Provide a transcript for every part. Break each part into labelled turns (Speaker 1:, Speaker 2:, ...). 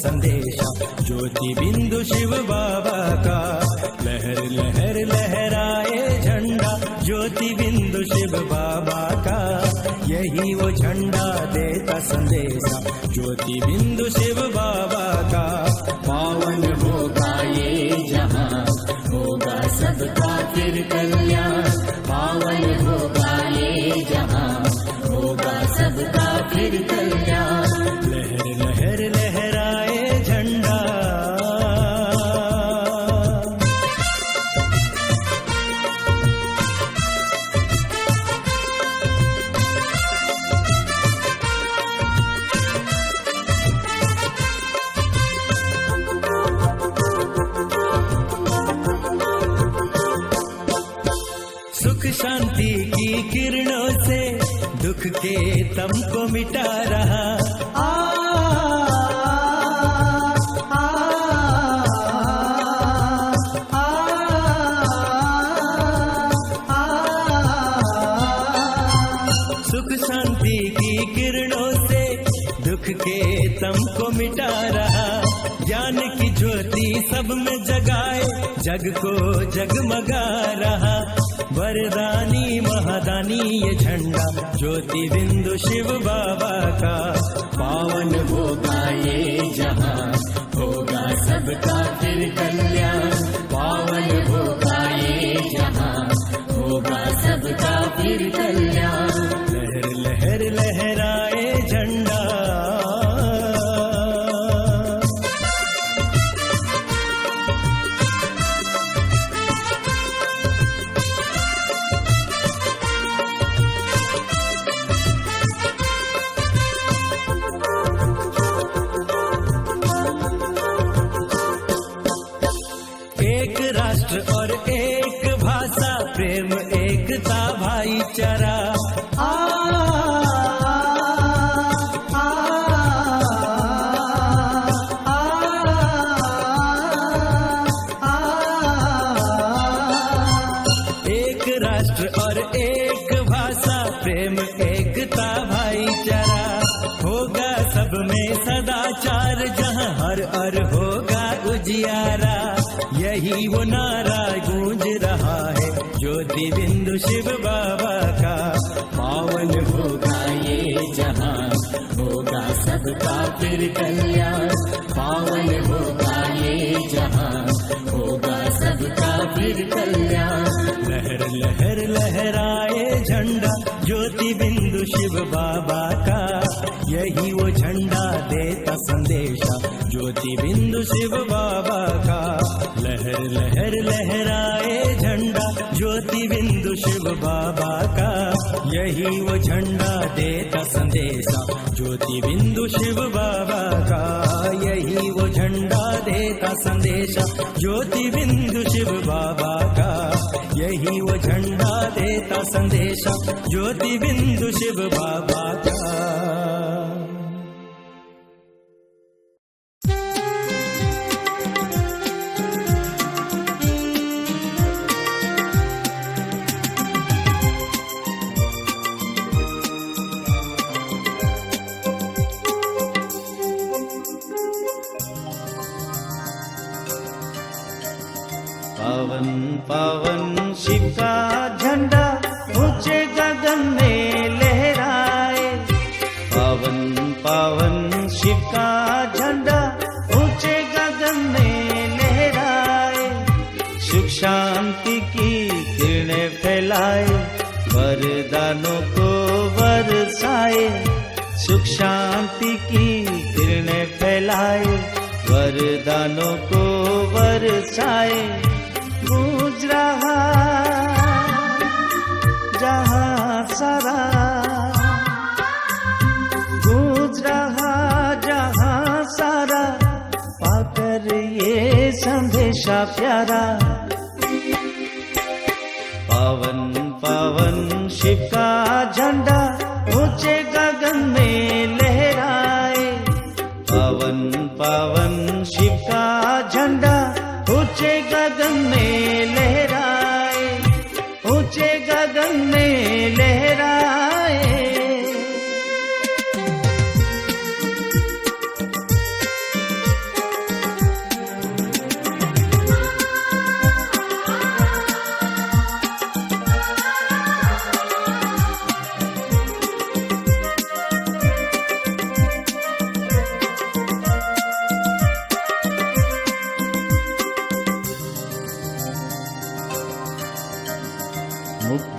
Speaker 1: संदेशा ज्योति बिंदु शिव बाबा का। लहर लहर लहराए झंडा ज्योति बिंदु शिव बाबा का। यही वो झंडा देता संदेशा ज्योति बिंदु शिव बाबा का। पावन होगा ये जहां, होगा सबका फिर कल्याण। पावन होगा ये जहां, होगा सबका फिर कल्याण। लहर लहर लहराए झंडा। सुख शांति की किरणों से दुख के तम को मिटा रहा। सुख शांति की किरणों से दुख के तम को मिटा रहा। ज्ञान की ज्योति सब में जगाए जग को जगमगा रहा। वरदानी महादानी ये झंडा ज्योति बिंदु शिव बाबा का। पावन होगा ये जहां, होगा सबका फिर कल्याण। पावन होगा ये जहां, होगा सबका फिर कल्याण। लहर लहर लहराए झंडा। और एक भाषा प्रेम एकता भाईचारा। एक राष्ट्र और एक भाषा प्रेम एकता भाईचारा। होगा सब में सदाचार जहां हर होगा उजियारा। यही वो नारा गूंज रहा है ज्योति बिंदु शिव बाबा का। पावन होगा ये जहां, होगा सबका फिर कल्याण। पावन होगा ये जहां, होगा सबका फिर कल्याण। लहर लहर लहराए झंडा ज्योति बिंदु शिव बाबा का। यही वो झंडा देता संदेशा ज्योति बिंदु शिव बाबा का। लहर लहर लहराए झंडा ज्योति बिंदु शिव बाबा का। यही वो झंडा देता संदेशा ज्योति बिंदु शिव बाबा का। यही वो झंडा देता संदेशा ज्योति बिंदु शिव बाबा का। यही वो झंडा देता संदेशा ज्योति बिंदु शिव बाबा का।
Speaker 2: पावन पावन शिव का झंडा ऊंचे गगन में लहराए। पावन पावन शिव का झंडा ऊंचे गगन में लहराए। सुख शांति की किरणें फैलाए, वरदानों को बरसाए। सुख शांति की किरणें फैलाए, वरदानों को बरसाए। गूंज रहा जहां सारा, गूंज रहा जहां सारा। पाकर ये संदेशा प्यारा। पावन पावन शिव का झंडा ऊंचे गगन में लहराए। पावन पावन शिव का झंडा ऊंचे गगन में लहराए। ऊंचे गगन में लहराए।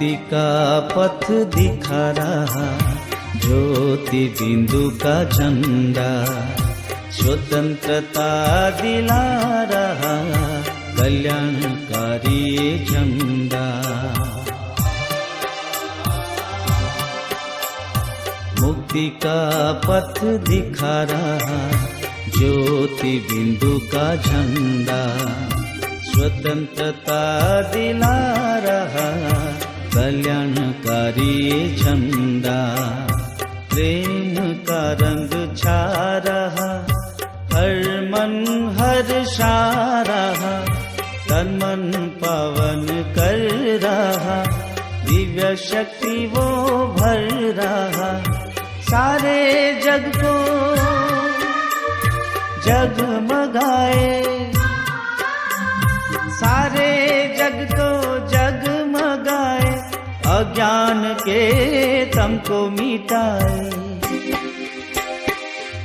Speaker 2: मुक्ति का पथ दिखा रहा ज्योति बिंदु का झंडा, स्वतंत्रता दिला रहा कल्याणकारी ये झंडा। मुक्ति का पथ दिखा रहा ज्योति बिंदु का झंडा, स्वतंत्रता दिला रहा कल्याणकारी ये झंडा। प्रेम का रंग छा रहा हर मन हर्षा रहा, तन मन पावन कर रहा दिव्य शक्ति वो भर रहा, सारे जग को जगमगाए, सारे जग को जगमगाए, अज्ञान के तम को मिटाए।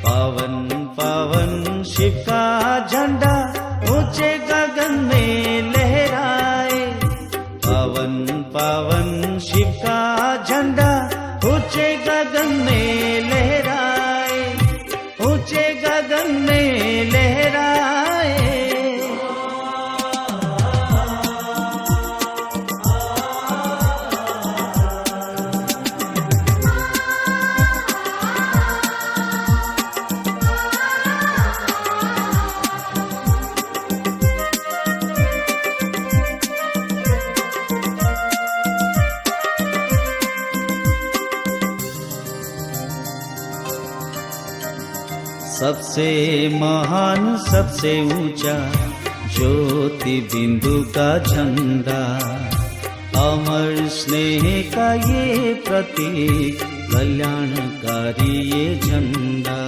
Speaker 2: पावन पावन शिव का झंडा ऊंचे गगन में लहराए, पावन पावन शिव का झंडा ऊंचे गगन में लहराए, ऊंचे गगन में लहराए। सबसे महान सबसे ऊंचा ज्योति बिंदु का झंडा, अमर स्नेह का ये प्रतीक कल्याणकारी ये झंडा।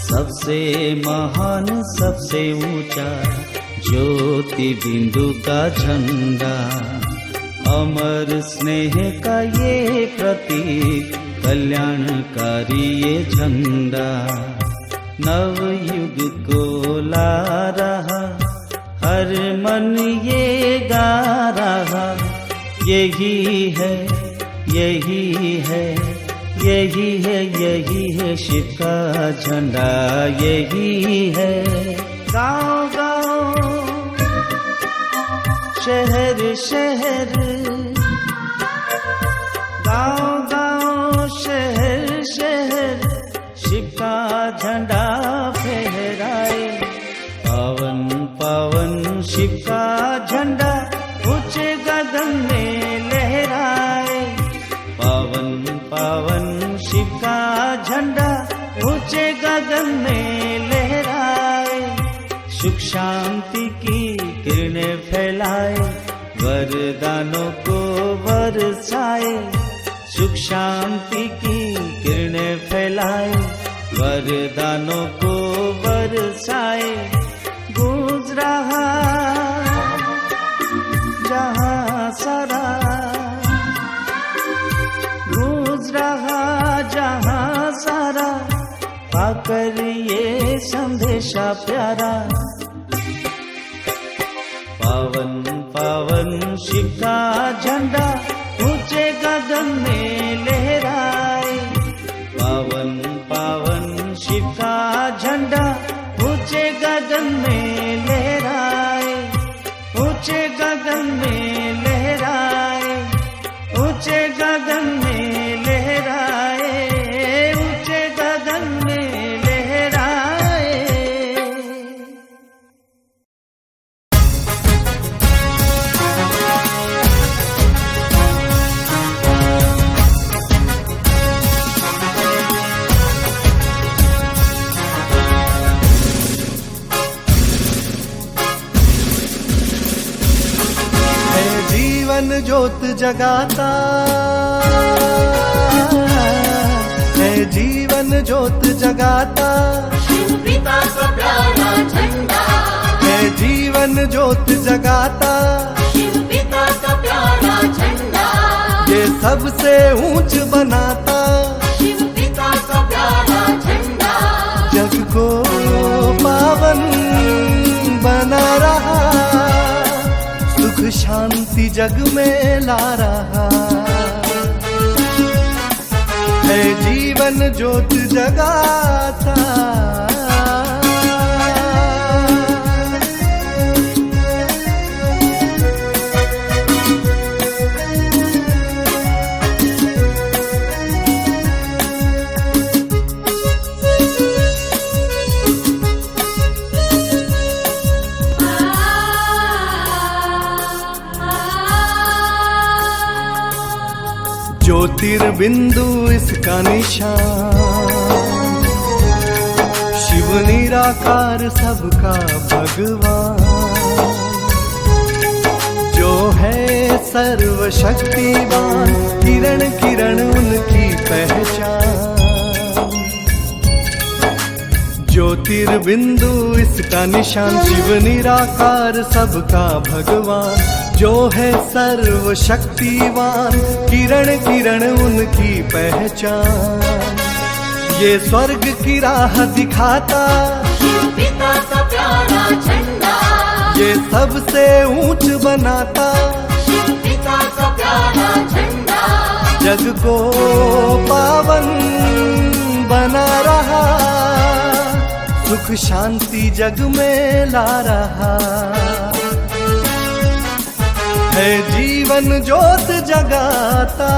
Speaker 2: सबसे महान सबसे ऊंचा ज्योति बिंदु का झंडा, अमर स्नेह का ये प्रतीक कल्याणकारी ये झंडा। नवयुग को ला रहा हर मन ये गा रहा, यही है यही है यही है यही है शिव का झंडा, यही है। गाँव गाँव शहर शहर, गाँव गाँव शहर शहर शिव का झंडा फहराए। पावन पावन शिव का झंडा ऊंचे गगन में लहराए, पावन पावन शिव का झंडा ऊंचे गगन में लहराए। सुख शांति की किरणें फैलाए, वरदानों को बरसाए, सुख शांति की किरणें फैलाए, वरदानों को बरसाए। गूंज रहा जहां सारा, गूंज रहा जहां सारा, पाकर ये संदेशा प्यारा। पावन पावन शिव का झंडा ऊंचे गगन में लहराए, पावन पावन शिव का झंडा ऊंचे गगन में लहराए, ऊंचे गगन में लहराए, ऊंचे गगन में लहराए, ऊंचे गगन में लहराए।
Speaker 3: जीवन ज्योत जगाता है, जीवन ज्योत जगाता
Speaker 4: शिव पिता का प्यारा झंडा
Speaker 3: है, जीवन ज्योत जगाता
Speaker 4: शिव पिता का प्यारा झंडा,
Speaker 3: ये सबसे ऊंच बनाता
Speaker 4: शिव पिता का प्यारा झंडा,
Speaker 3: जग को पावन बना रहा जग में ला रहा है, जीवन ज्योत जगाता। ज्योतिर्बिंदु इसका निशान, शिव निराकार सबका भगवान, जो है सर्वशक्तिमान, किरण किरण उनकी पहचान। ज्योतिर्बिंदु इसका निशान, शिव निराकार सबका भगवान, जो है सर्वशक्तिवान, किरण किरण उनकी पहचान। ये स्वर्ग की राह दिखाता,
Speaker 4: शिव पिता का प्यारा झंडा,
Speaker 3: ये सबसे ऊंच बनाता,
Speaker 4: शिव पिता का प्यारा झंडा,
Speaker 3: जग को पावन बना रहा, सुख शांति जग में ला रहा है, जीवन ज्योत जगाता।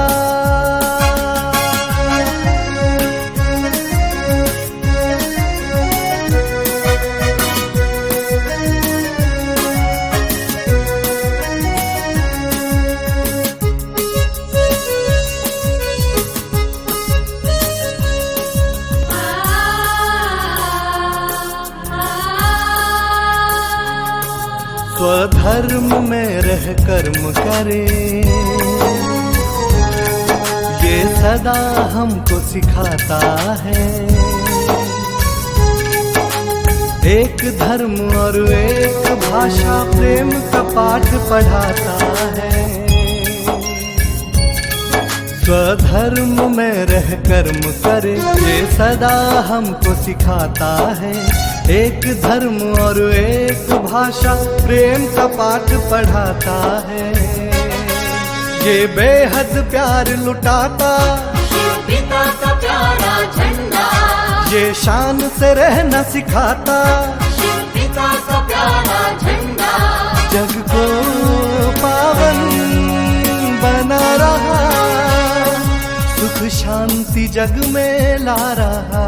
Speaker 3: स्वधर्म में रह कर्म करे, ये सदा हमको सिखाता है, एक धर्म और एक भाषा प्रेम का पाठ पढ़ाता है। स्वधर्म में रह कर्म करे, ये सदा हमको सिखाता है, एक धर्म और एक भाषा प्रेम का पाठ पढ़ाता है। ये बेहद प्यार लुटाता,
Speaker 4: शिव पिता का प्यारा झंडा,
Speaker 3: ये शान से रहना सिखाता,
Speaker 4: शिव पिता का प्यारा झंडा,
Speaker 3: जग को पावन बना रहा, सुख शांति जग में ला रहा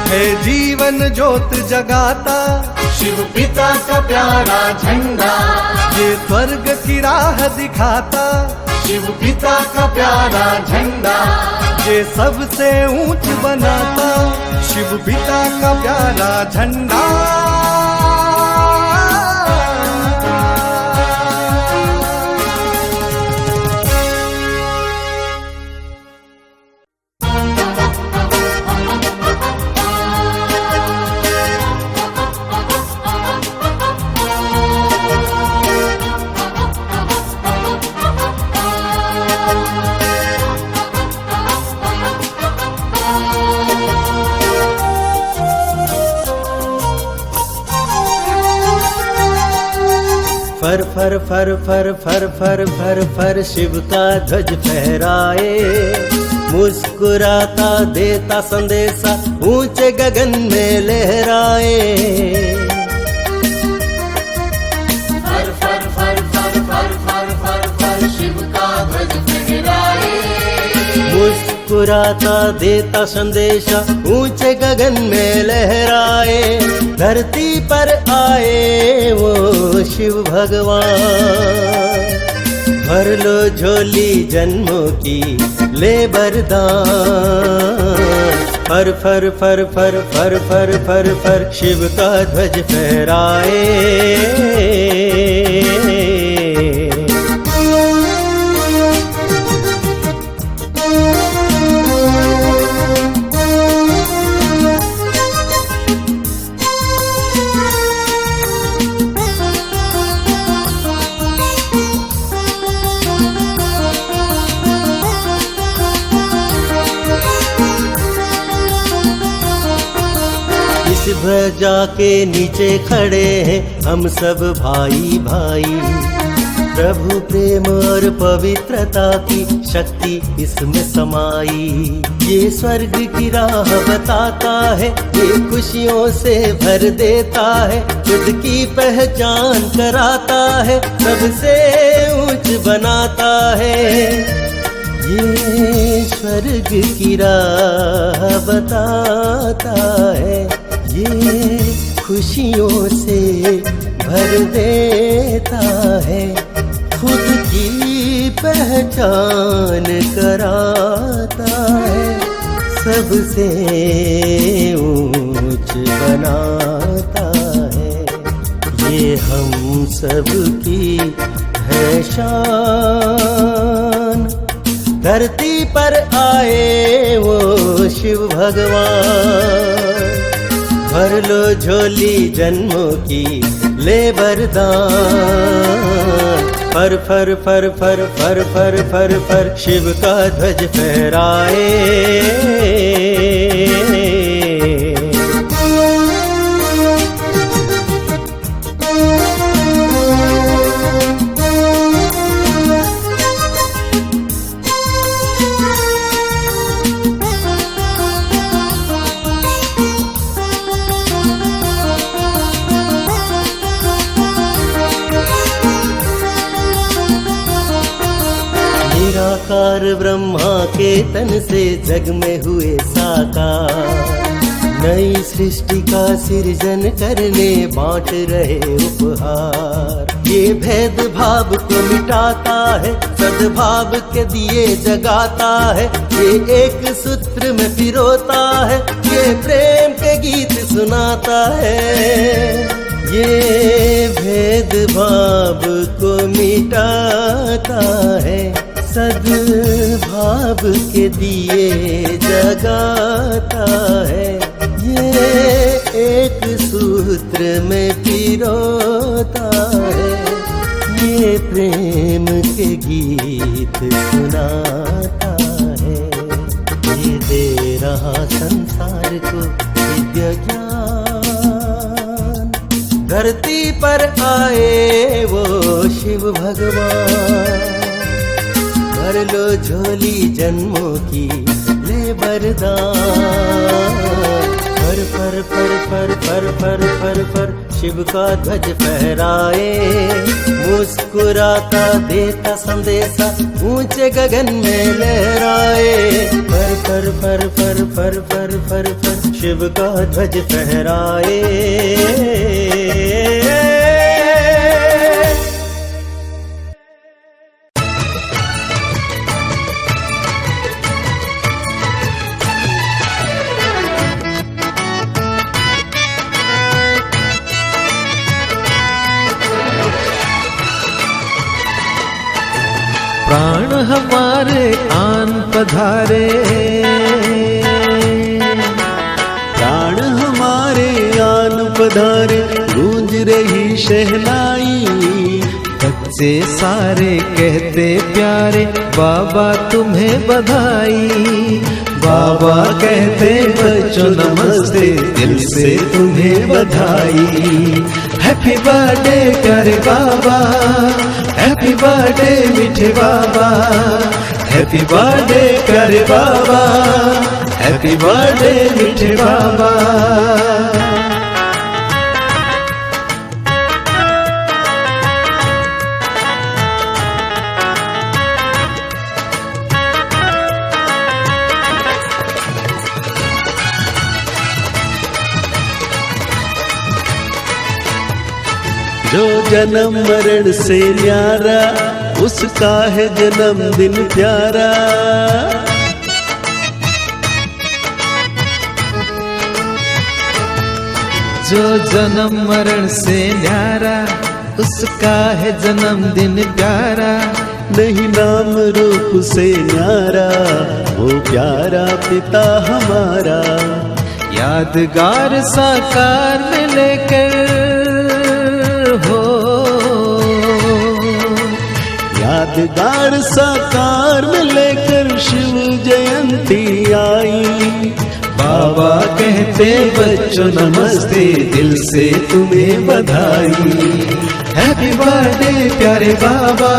Speaker 3: है, जीवन ज्योत जगाता,
Speaker 4: शिव पिता का प्यारा झंडा,
Speaker 3: ये स्वर्ग की राह दिखाता,
Speaker 4: शिव पिता का प्यारा झंडा,
Speaker 3: ये सबसे ऊंच बनाता, शिव पिता का प्यारा झंडा।
Speaker 1: फर फर फर फर फर फर फर फर शिव का ध्वज फहराए, मुस्कुराता देता संदेशा ऊंचे गगन में लहराए।
Speaker 4: फर फर फर फर फर फर फर फर शिव का ध्वज फहराए,
Speaker 1: मुस्कुराता देता संदेशा ऊंचे गगन में लहराए। धरती पर आए वो शिव भगवान, भर लो झोली जन्मों की ले वरदान। फर फर फर फर फर फर फर फर शिव का ध्वज फहराए।
Speaker 3: ध्वजा के नीचे खड़े हैं हम सब भाई भाई। प्रभु प्रेम और पवित्रता की शक्ति इसमें समाई। ये स्वर्ग की राह बताता है, ये खुशियों से भर देता है, खुद की पहचान कराता है, सबसे ऊंच बनाता है। ये स्वर्ग की राह बताता है, ये खुशियों से भर देता है, खुद की पहचान कराता है, सबसे ऊंच बनाता है। ये हम सब की है शान। धरती पर आए वो शिव भगवान, भर लो झोली जन्मों की ले वरदान। फर फर फर फर फर फर फर फर शिव का ध्वज फहराए। निराकार ब्रह्मा के तन से जग में हुए साकार, नई सृष्टि का सृजन करने बांट रहे उपहार। ये भेद भाव को मिटाता है, सद्भाव के दिए जगाता है, ये एक सूत्र में पिरोता है, ये प्रेम के गीत सुनाता है। ये भेद भाव को मिटाता है, सद्भाव के दिए जगाता है, ये एक सूत्र में पिरोता है, ये प्रेम के गीत सुनाता है। ये दे रहा संसार को दिव्य ज्ञान। धरती पर आए वो शिव भगवान, भर लो झोली जन्मों की ले वरदान। फर फर फर फर फर फर फर फर शिव का ध्वज फहराए। मुस्कुराता देता संदेशा ऊंचे गगन में लहराए। फर फर फर फर फर फर फर फर शिव का ध्वज फहराए।
Speaker 1: प्राण हमारे आन पधारे,
Speaker 2: प्राण हमारे आन पधारे, गूंज रही शहनाई।
Speaker 1: बच्चे सारे कहते प्यारे बाबा तुम्हें बधाई। बाबा कहते बच्चों नमस्ते, दिल से तुम्हें बधाई। हैप्पी बर्थडे प्यारे बाबा, हैप्पी बर्थडे मीठे बाबा, हैप्पी बर्थडे प्यारे बाबा, हैप्पी बर्थडे मीठे बाबा।
Speaker 2: जो जन्म मरण से न्यारा, उसका है जन्मदिन प्यारा।
Speaker 1: जो जन्म मरण से न्यारा, उसका है जन्मदिन प्यारा।
Speaker 2: नहीं नाम रूप से न्यारा, वो प्यारा पिता हमारा।
Speaker 1: यादगार साकार में लेकर हो,
Speaker 2: यादगार साकार में लेकर शिव जयंती आई।
Speaker 1: बाबा कहते
Speaker 2: कहते बच्चों नमस्ते, दिल से तुम्हें बधाई। हैप्पी बर्थडे प्यारे बाबा,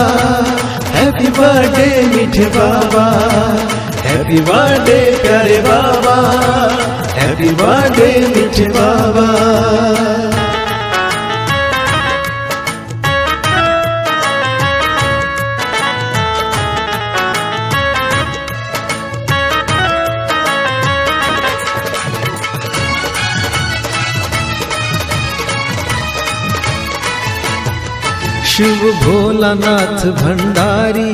Speaker 2: हैप्पी बर्थडे मीठे बाबा, हैप्पी बर्थडे प्यारे बाबा, हैप्पी बर्थडे मीठे बाबा। शिव भोलानाथ भंडारी,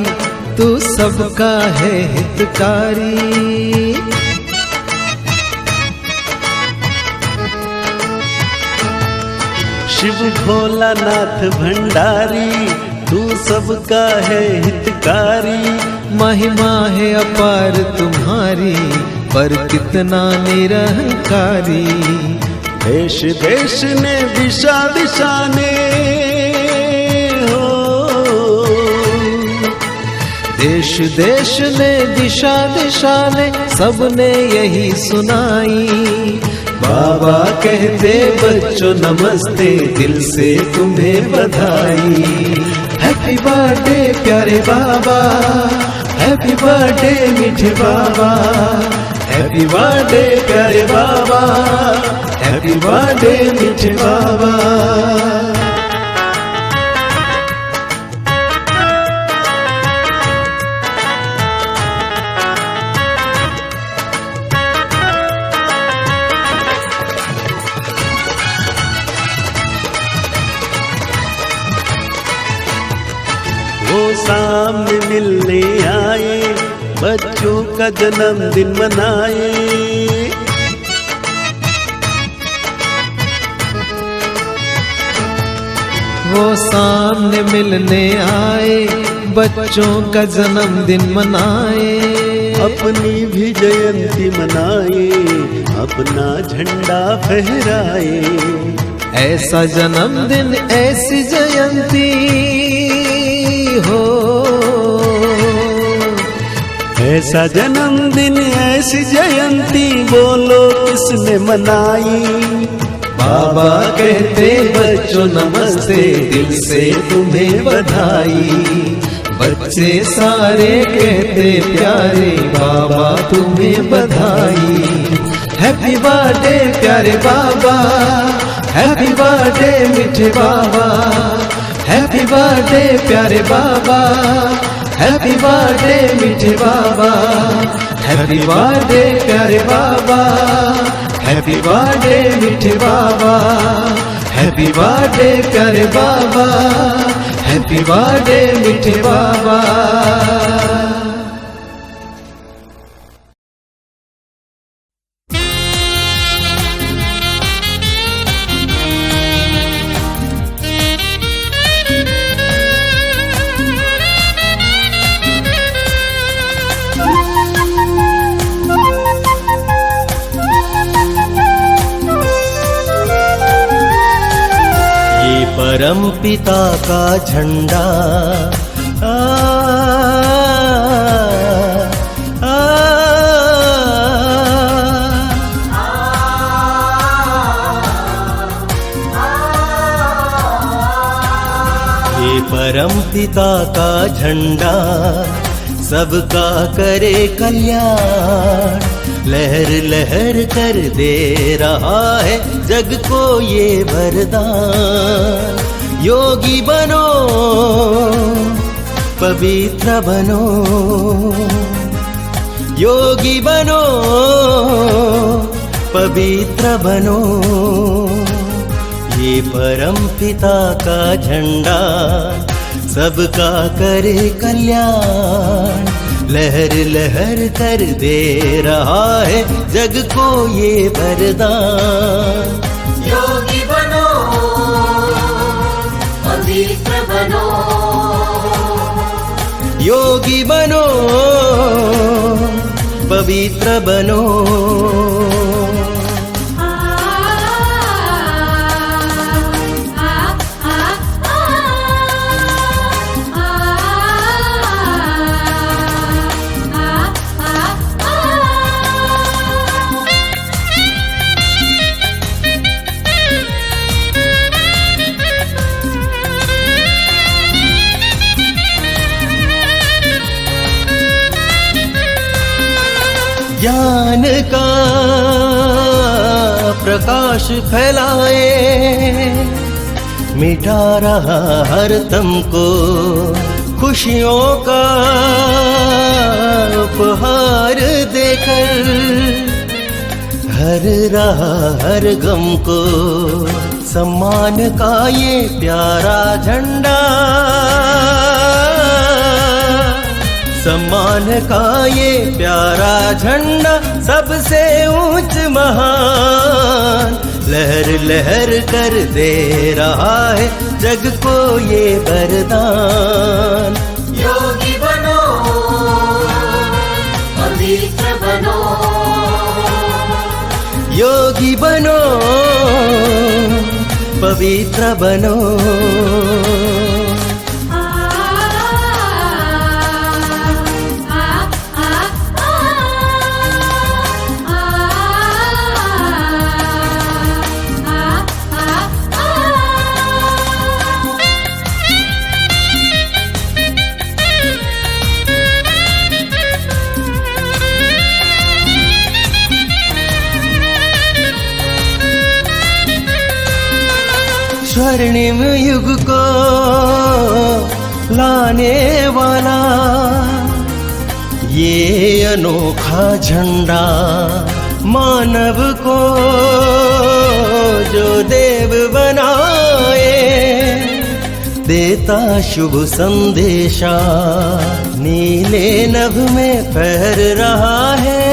Speaker 2: तू सबका है हितकारी। शिव भोलानाथ भंडारी, तू सबका है हितकारी। महिमा है अपार तुम्हारी, पर कितना निरहंकारी। देश देश ने दिशा दिशा ने देश देश ने दिशा दिशा ने सबने यही सुनाई। बाबा कहते बच्चों नमस्ते, दिल से तुम्हें बधाई। हैप्पी बर्थडे प्यारे बाबा, हैप्पी बर्थडे मीठे बाबा, हैप्पी बर्थडे प्यारे बाबा, हैप्पी बर्थडे मीठे बाबा। वो सामने मिलने आए, बच्चों का जन्मदिन मनाए। वो सामने मिलने आए, बच्चों का जन्मदिन मनाए। अपनी भी जयंती मनाए, अपना झंडा फहराए। ऐसा जन्मदिन ऐसी जयंती हो, ऐसा जन्मदिन ऐसी जयंती, बोलो किसने मनाई। बाबा कहते बच्चों नमस्ते, दिल से तुम्हें बधाई। बच्चे सारे कहते प्यारे बाबा तुम्हें बधाई। हैप्पी बर्थडे प्यारे बाबा, हैप्पी बर्थडे मीठे बाबा, हैप्पी बर्थडे प्यारे बाबा, हैप्पी बर्थडे मीठे बाबा, हैप्पी बर्थडे प्यारे बाबा, हैप्पी बर्थडे मीठे बाबा, हैप्पी बर्थडे प्यारे बाबा, हैप्पी बर्थडे मीठे बाबा।
Speaker 3: परम पिता का झंडा आ, आ, ये परम पिता का झंडा सबका करे कल्याण। लहर लहर कर दे रहा है जग को ये वरदान। योगी बनो पवित्र बनो, योगी बनो पवित्र बनो। ये परम पिता का झंडा सबका करे कल्याण। लहर लहर कर दे रहा है जग को ये वरदान।
Speaker 4: योगी बनो पवित्र बनो,
Speaker 3: योगी बनो पवित्र बनो। ज्ञान का प्रकाश फैलाए, मिटा रहा हर दम को खुशियों का उपहार देकर, हर रहा हर गम को सम्मान का ये प्यारा झंडा, सम्मान का ये प्यारा झंडा सबसे ऊंच महान, लहर लहर कर दे रहा है जग को ये वरदान।
Speaker 4: योगी बनो, पवित्र बनो,
Speaker 3: योगी बनो, पवित्र बनो। स्वर्णिम युग को लाने वाला ये अनोखा झंडा, मानव को जो देव बनाए, देता शुभ संदेशा, नीले नभ में फहर रहा है,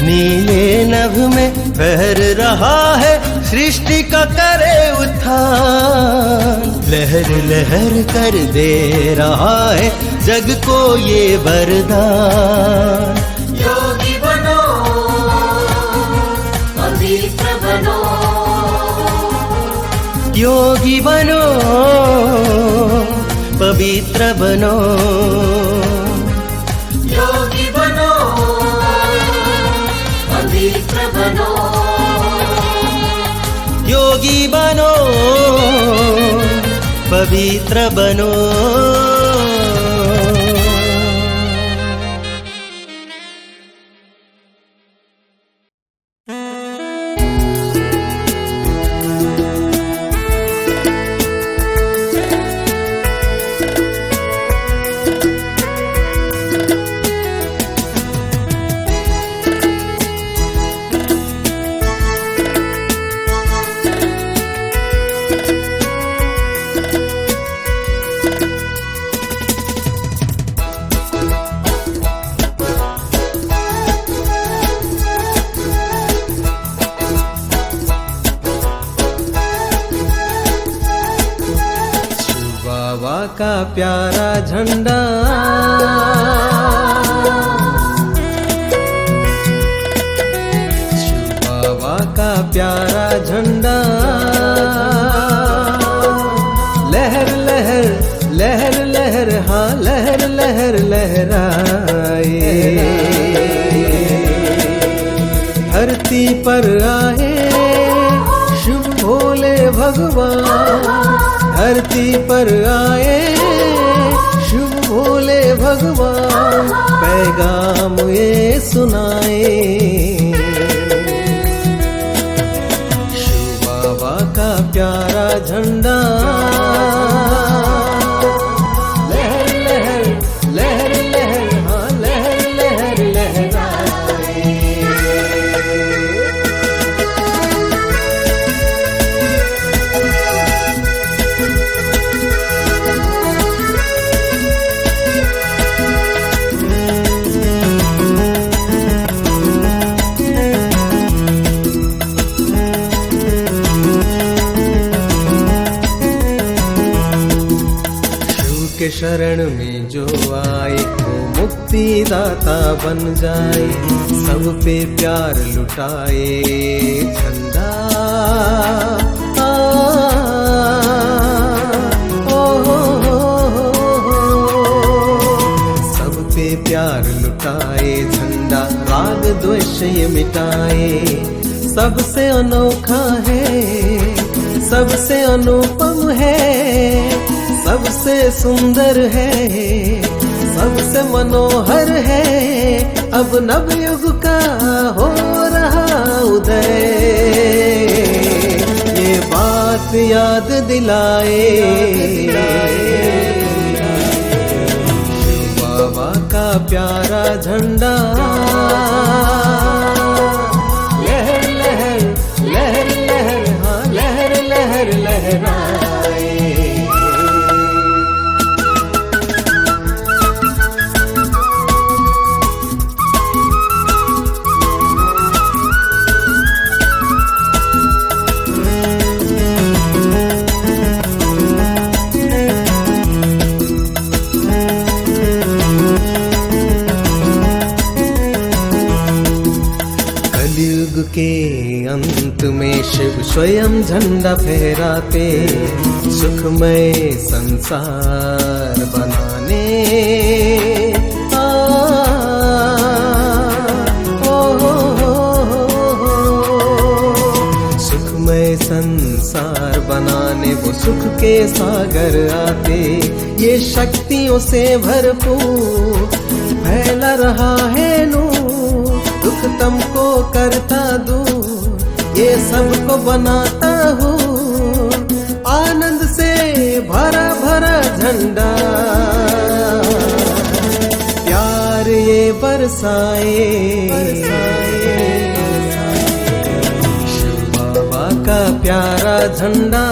Speaker 3: नीले नभ में फहर रहा है, सृष्टि का करे उत्थान, लहर लहर कर दे रहा है जग को ये वरदान।
Speaker 4: योगी बनो, पवित्र बनो,
Speaker 3: योगी बनो, पवित्र बनो,
Speaker 4: योगी बनो, पवित्र बनो,
Speaker 3: योगी बनो, पवित्र बनो। का प्यारा झंडा, शिव बाबा का प्यारा झंडा, लहर लहर लहर लहर, हाँ लहर लहर लहराए, धरती पर आए शिव भोले भगवान, धरती पर आए शिव भोले भगवान, पैगाम ये सुनाए, शिव बाबा का प्यारा झंडा, लहर लहर लहर लहर, हाँ लहर लहर लहराए। के शरण में जो आए वो मुक्ति दाता बन जाए, सब पे प्यार लुटाए झंडा, सब पे प्यार लुटाए झंडा, राग द्वेष ये मिटाए, सबसे अनोखा है, सबसे अनुपम है, सबसे सुंदर है, सबसे मनोहर है, अब नवयुग का हो रहा उदय। ये बात याद दिलाए शिव बाबा का प्यारा झंडा। लहर लहर लहर लहर, हाँ लहर लहर लहराए। कलयुग के अंत में शिव स्वयं झंडा फहराते, सुखमय संसार बनाने। सुखमय संसार बनाने वो सुख के सागर आते। ये शक्तियों से भरपूर फैला रहा है नूर, दुख तुमको करता दूर, ये सबको बनाता हूँ आनंद से भरा भरा झंडा। प्यार ये बरसाए शिव बाबा का प्यारा झंडा।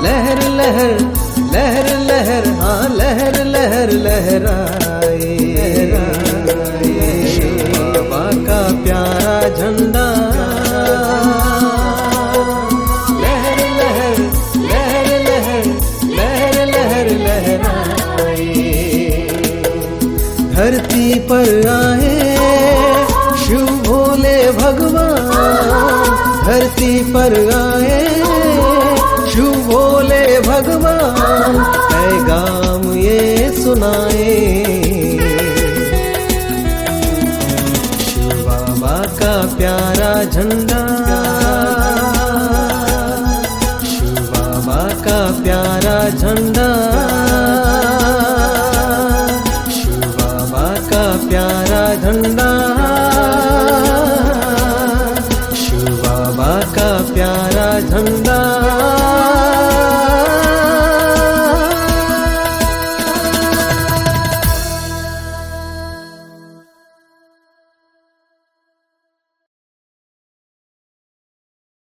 Speaker 3: लहर लहर लहर लहर, हाँ लहर लहर लहराए। बाबा का प्यारा झंडा। लहर लहर लहर लहर लहर लहर लहराए। धरती पर आए शिव भोले भगवान, धरती पर आए शिव भोले भगवान, पैगाम ये सुनाए शिव बाबा का प्यारा झंडा।